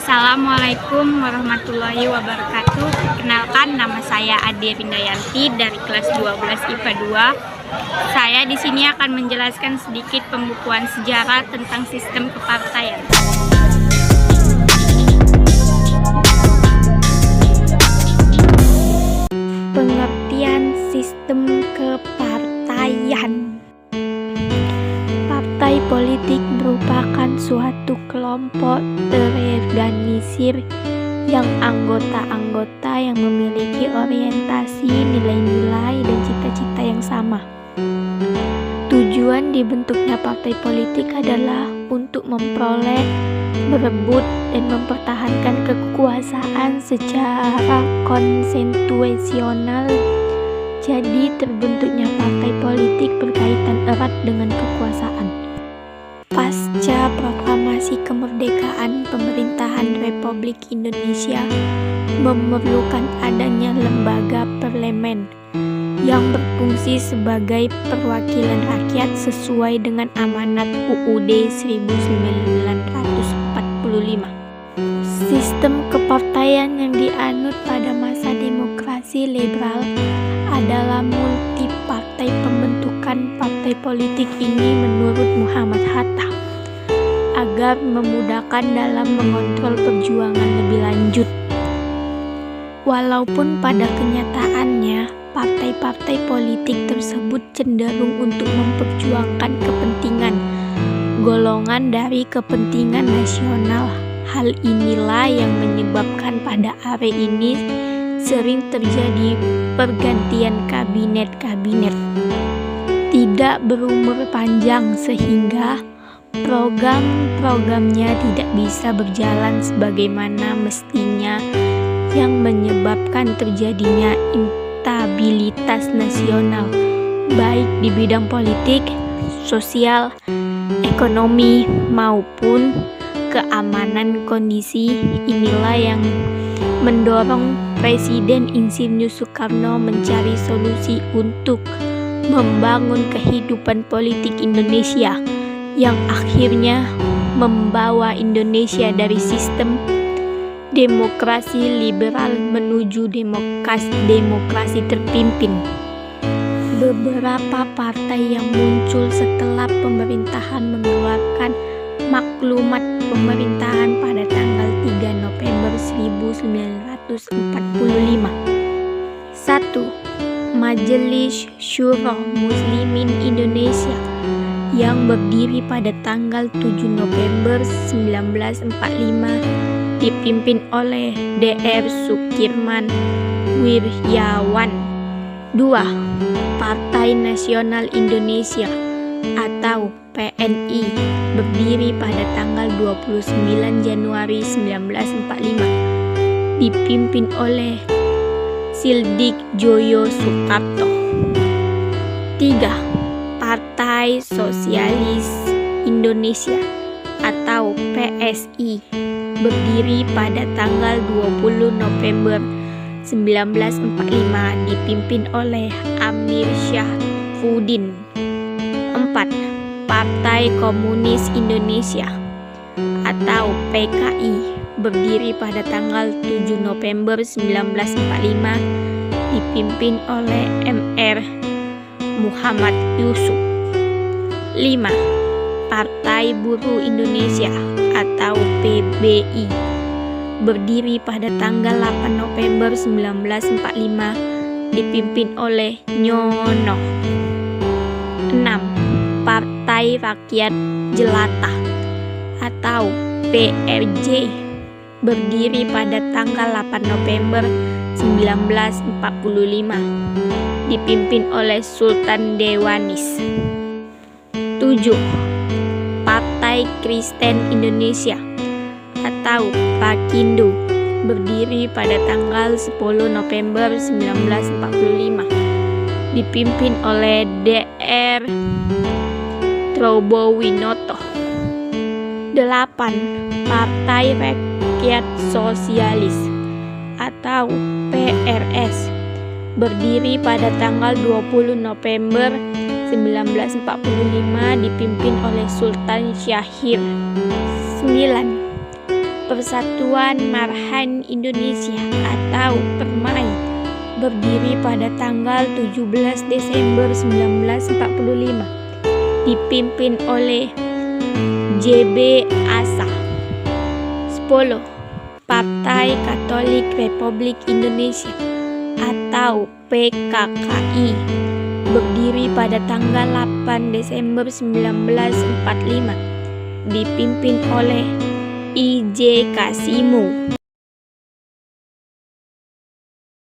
Assalamualaikum warahmatullahi wabarakatuh. Kenalkan, nama saya Ade Rindayanti dari kelas 12 IPA 2. Saya di sini akan menjelaskan sedikit pembukuan sejarah tentang sistem kepartaian. Pengertian sistem kepartaian. Partai politik merupakan suatu kelompok terorganisir yang anggota-anggota yang memiliki orientasi, nilai-nilai, dan cita-cita yang sama. Tujuan dibentuknya partai politik adalah untuk memperoleh, merebut, dan mempertahankan kekuasaan secara konstitusional. Jadi terbentuknya partai politik berkaitan erat dengan kekuasaan. Pasca proklamasi kemerdekaan, pemerintahan Republik Indonesia memerlukan adanya lembaga parlemen yang berfungsi sebagai perwakilan rakyat sesuai dengan amanat UUD 1945. Sistem kepartaian yang dianut pada masa demokrasi liberal adalah multipartai. Pembentukan partai politik ini menurut Muhammad Hatta agar memudahkan dalam mengontrol perjuangan lebih lanjut. Walaupun pada kenyataannya partai-partai politik tersebut cenderung untuk memperjuangkan kepentingan golongan dari kepentingan nasional. Hal inilah yang menyebabkan pada hari ini sering terjadi pergantian kabinet-kabinet tidak berumur panjang sehingga program-programnya tidak bisa berjalan sebagaimana mestinya, yang menyebabkan terjadinya instabilitas nasional baik di bidang politik, sosial, ekonomi maupun keamanan. Kondisi inilah yang mendorong Presiden Insinyur Soekarno mencari solusi untuk membangun kehidupan politik Indonesia yang akhirnya membawa Indonesia dari sistem demokrasi liberal menuju demokrasi terpimpin. Beberapa partai yang muncul setelah pemerintahan mengeluarkan maklumat pemerintahan pada tanggal 3 November 1945. 1. Majelis Syuro Muslimin Indonesia yang berdiri pada tanggal 7 November 1945 dipimpin oleh Dr. Sukirman Wiryawan. 2. Partai Nasional Indonesia atau PNI berdiri pada tanggal 29 Januari 1945 dipimpin oleh Sildik Joyo Sukarto. 3. Partai Sosialis Indonesia atau PSI berdiri pada tanggal 20 November 1945 dipimpin oleh Amir Syahfuddin. 4. Partai Komunis Indonesia atau PKI berdiri pada tanggal 7 November 1945 dipimpin oleh Mr. Muhammad Yusuf. 5. Partai Buruh Indonesia atau PBI berdiri pada tanggal 8 November 1945 dipimpin oleh Nyono. 6. Partai Rakyat Jelata atau PRJ berdiri pada tanggal 8 November 1945 dipimpin oleh Sultan Dewanis. 7. Partai Kristen Indonesia atau Prakindo berdiri pada tanggal 10 November 1945 dipimpin oleh Dr. Trobowinoto. 8. Partai Rakyat Sosialis atau PRS berdiri pada tanggal 20 November 1945 dipimpin oleh Sultan Syahrir. 9. Persatuan Marhaen Indonesia atau PERMAI berdiri pada tanggal 17 Desember 1945, dipimpin oleh J.B. Assah. 10. Partai Katolik Republik Indonesia atau PKKI berdiri pada tanggal 8 Desember 1945, dipimpin oleh I.J. Kasimo.